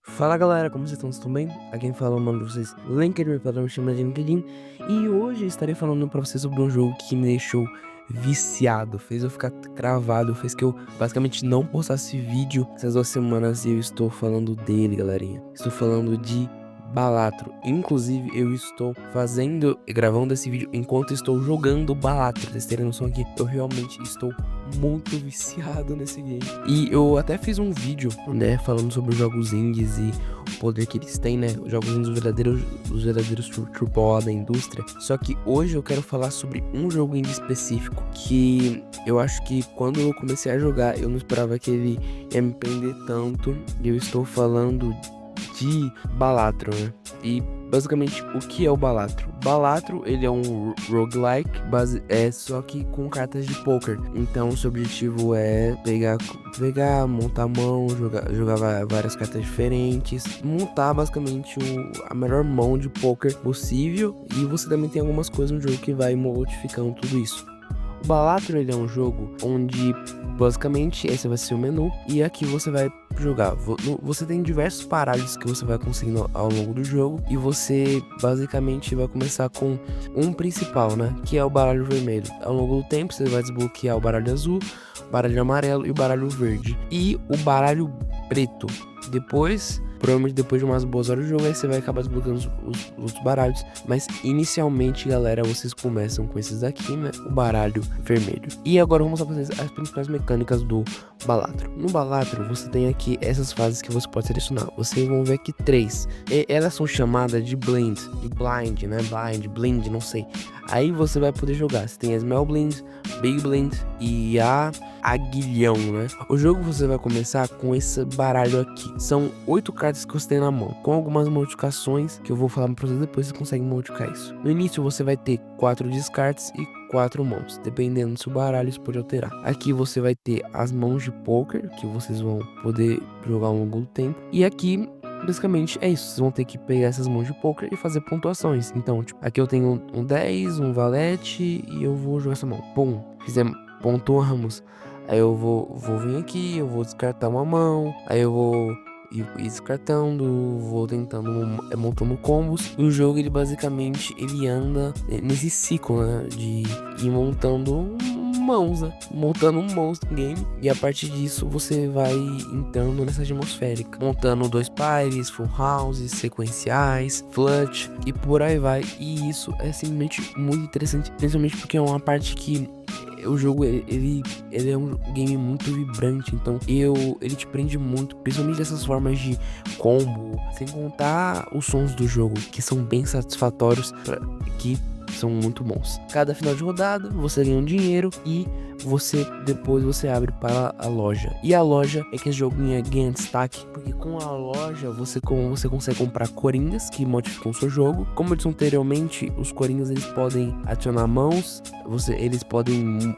Fala galera, como vocês estão? Vocês estão bem? Aqui quem fala é o nome de vocês, LinkedIn, para me chamar de LinkedIn. E hoje eu estarei falando pra vocês sobre um jogo que me deixou viciado, fez eu ficar cravado, fez que eu basicamente não postasse vídeo essas 2 semanas e eu estou falando dele, galerinha. Estou falando de Balatro. Inclusive, eu estou gravando esse vídeo enquanto estou jogando Balatro. Pra vocês terem noção aqui, eu realmente estou muito viciado nesse game. E eu até fiz um vídeo, né, falando sobre os jogos indies e o poder que eles têm, né? Os jogos indies, os verdadeiros AAA da indústria. Só que hoje eu quero falar sobre um jogo indie específico que eu acho que quando eu comecei a jogar, eu não esperava que ele ia me prender tanto. E eu estou falando de Balatro, né? E basicamente o que é o Balatro? Balatro, ele é um roguelike, só que com cartas de poker. Então o seu objetivo é pegar, montar a mão, jogar várias cartas diferentes, montar basicamente a melhor mão de poker possível. E você também tem algumas coisas no jogo que vai modificando tudo isso. O Balatro, ele é um jogo onde basicamente esse vai ser o menu e aqui você vai jogar. Você tem diversos baralhos que você vai conseguindo ao longo do jogo e você basicamente vai começar com um principal, né? Que é o baralho vermelho. Ao longo do tempo você vai desbloquear o baralho azul, o baralho amarelo e o baralho verde. E o baralho preto. Provavelmente depois de umas boas horas de jogo, aí você vai acabar desbloqueando os baralhos. Mas inicialmente, galera, vocês começam com esses aqui, né? O baralho vermelho. E agora eu vou mostrar pra vocês as principais mecânicas do Balatro. No Balatro, você tem aqui essas fases que você pode selecionar. Vocês vão ver aqui 3. Elas são chamadas de blind, né? Blind, não sei. Aí você vai poder jogar. Você tem a Small Blind, Big Blind e a Aguilhão, né? O jogo você vai começar com esse baralho aqui. São 8 cartas que você tem na mão, com algumas modificações que eu vou falar pra vocês depois, você consegue modificar isso. No início você vai ter 4 descartes e 4 mãos, dependendo do seu baralho, isso pode alterar. Aqui você vai ter as mãos de poker, que vocês vão poder jogar ao longo do tempo. E aqui basicamente é isso, vocês vão ter que pegar essas mãos de poker e fazer pontuações. Então, tipo, aqui eu tenho um 10, um valete e eu vou jogar essa mão. Pum, pontuamos. Aí eu vou vir aqui, eu vou descartar uma mão, aí eu vou ir descartando, vou tentando montando combos. E o jogo ele basicamente ele anda nesse ciclo, né, de ir montando mãos, né? Montando um monstro game. E a partir disso você vai entrando nessa atmosférica, montando 2 pares, full houses, sequenciais, flush e por aí vai. E isso é simplesmente muito interessante, principalmente porque é uma parte que o jogo ele é um game muito vibrante, então ele te prende muito, principalmente dessas formas de combo, sem contar os sons do jogo que são bem satisfatórios, que são muito bons. Cada final de rodada você ganha um dinheiro e depois você abre para a loja. E a loja é que esse jogo ganha destaque, porque com a loja você consegue comprar coringas que modificam o seu jogo. Como eu disse anteriormente, os coringas eles podem adicionar mãos, eles podem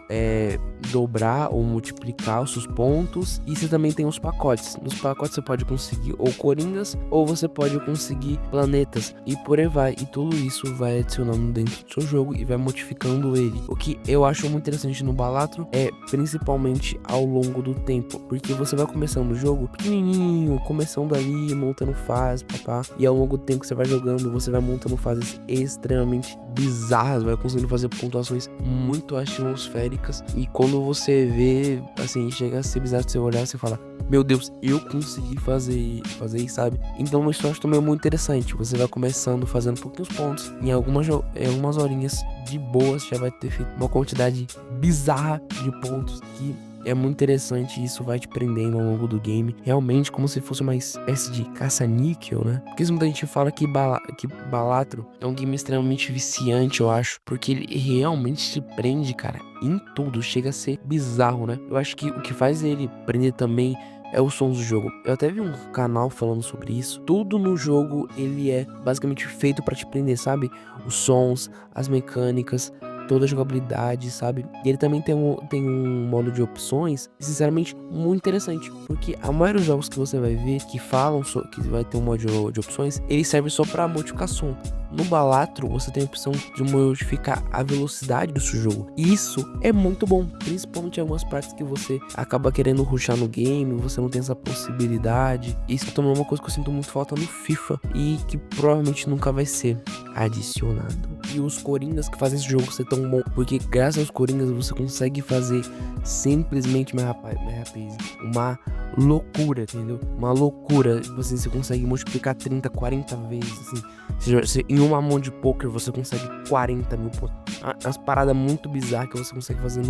dobrar ou multiplicar os seus pontos. E você também tem os pacotes. Nos pacotes você pode conseguir ou coringas ou você pode conseguir planetas e por aí vai. E tudo isso vai adicionando dentro do seu jogo e vai modificando ele. O que eu acho muito interessante no Balatro é principalmente ao longo do tempo, porque você vai começando o jogo pequenininho, começando ali, montando fases, papá, e ao longo do tempo que você vai jogando, você vai montando fases extremamente bizarras, vai conseguindo fazer pontuações muito atmosféricas, e quando você vê, assim, chega a ser bizarro de você olhar, você fala, meu Deus, eu consegui fazer isso, sabe? Então isso eu acho também muito interessante. Você vai começando fazendo pouquinhos pontos, em algumas horinhas de boas já vai ter feito uma quantidade bizarra de pontos que é muito interessante. E isso vai te prendendo ao longo do game, realmente como se fosse uma espécie de caça-níquel, né? Porque muita gente fala que Balatro é um game extremamente viciante, eu acho, porque ele realmente te prende, cara, em tudo, chega a ser bizarro, né? Eu acho que o que faz ele prender também é os sons do jogo. Eu até vi um canal falando sobre isso. Tudo no jogo ele é basicamente feito pra te prender, sabe? Os sons, as mecânicas, toda a jogabilidade, sabe? E ele também tem um modo de opções, sinceramente, muito interessante, porque a maioria dos jogos que você vai ver que falam que vai ter um modo de opções, ele serve só pra modificar som. No Balatro, você tem a opção de modificar a velocidade do seu jogo. E isso é muito bom, principalmente em algumas partes que você acaba querendo rushar no game, você não tem essa possibilidade. Isso também é uma coisa que eu sinto muito falta no FIFA e que provavelmente nunca vai ser adicionado. E os coringas que fazem esse jogo ser tão bom, porque graças aos coringas você consegue fazer simplesmente, meu rapaz, uma loucura, entendeu? Uma loucura. Você consegue multiplicar 30, 40 vezes, assim. Em uma mão de poker você consegue 40 mil pontos. As paradas muito bizarras que você consegue fazer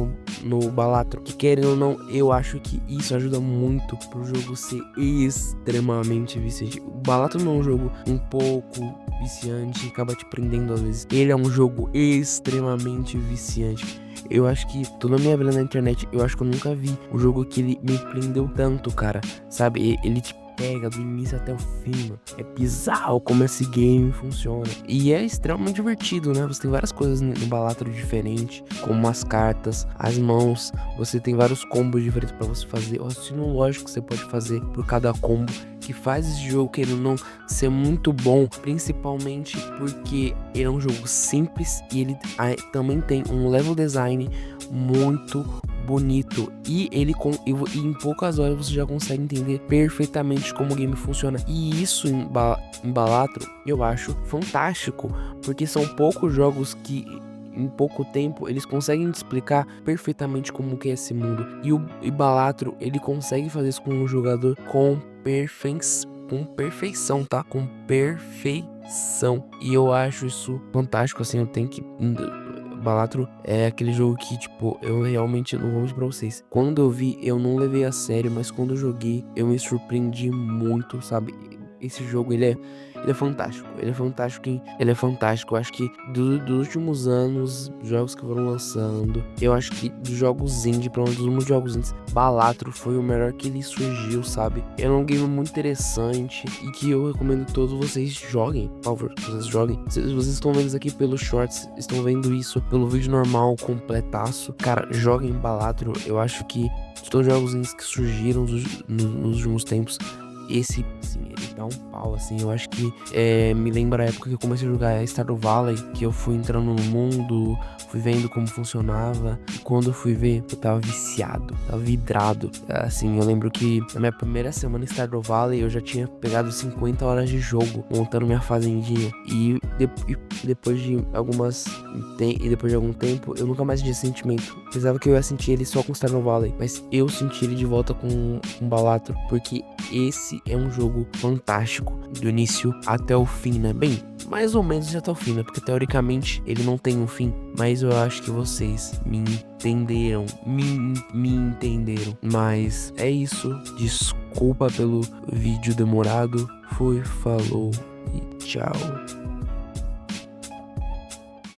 no Balatro. Que querendo ou não, eu acho que isso ajuda muito pro jogo ser extremamente viciante. O Balatro não é um jogo um pouco viciante, acaba te prendendo às vezes. Ele é um jogo extremamente viciante. Eu acho que toda a minha vida na internet, eu acho que eu nunca vi um jogo que ele me prendeu tanto, cara. Sabe? Ele te pega do início até o fim, mano. É bizarro como esse game funciona. E é extremamente divertido, né? Você tem várias coisas no Balatro diferentes, como as cartas, as mãos. Você tem vários combos diferentes pra você fazer. O raciocínio lógico que você pode fazer por cada combo, que faz esse jogo, querendo ou não, ser muito bom, principalmente porque ele é um jogo simples e ele também tem um level design muito bonito e e em poucas horas você já consegue entender perfeitamente como o game funciona. E isso em Balatro eu acho fantástico, porque são poucos jogos que em pouco tempo eles conseguem te explicar perfeitamente como que é esse mundo. E Balatro, ele consegue fazer isso com um jogador com perfeição, tá? Com perfeição. E eu acho isso fantástico, assim, eu tenho que... Balatro é aquele jogo que, tipo, eu realmente não vou mentir pra vocês. Quando eu vi, eu não levei a sério, mas quando eu joguei, eu me surpreendi muito, sabe? Esse jogo, ele é fantástico. Ele é fantástico. Eu acho que dos últimos anos, jogos que foram lançando, eu acho que dos jogos indie, pelo menos dos últimos jogos indies, Balatro foi o melhor que ele surgiu, sabe? É um game muito interessante e que eu recomendo que todos vocês joguem. Por favor, vocês joguem. Se vocês estão vendo isso aqui pelos shorts, estão vendo isso pelo vídeo normal, completaço. Cara, joguem Balatro. Eu acho que de todos os jogos indies que surgiram nos últimos tempos, esse, sim, ele dá um pau, assim. Eu acho que me lembra a época que eu comecei a jogar Stardew Valley, que eu fui entrando no mundo, fui vendo como funcionava. E quando eu fui ver, eu tava viciado, tava vidrado. Assim, eu lembro que na minha primeira semana em Stardew Valley, eu já tinha pegado 50 horas de jogo, montando minha fazendinha. E depois de algum tempo, eu nunca mais senti esse sentimento. Pensava que eu ia sentir ele só com Stardew Valley, mas eu senti ele de volta com Balatro, porque esse é um jogo fantástico, do início até o fim, né? Bem, mais ou menos até o fim, né? Porque teoricamente ele não tem um fim, mas eu acho que vocês me entenderam, me entenderam. Mas é isso, desculpa pelo vídeo demorado, falou e tchau.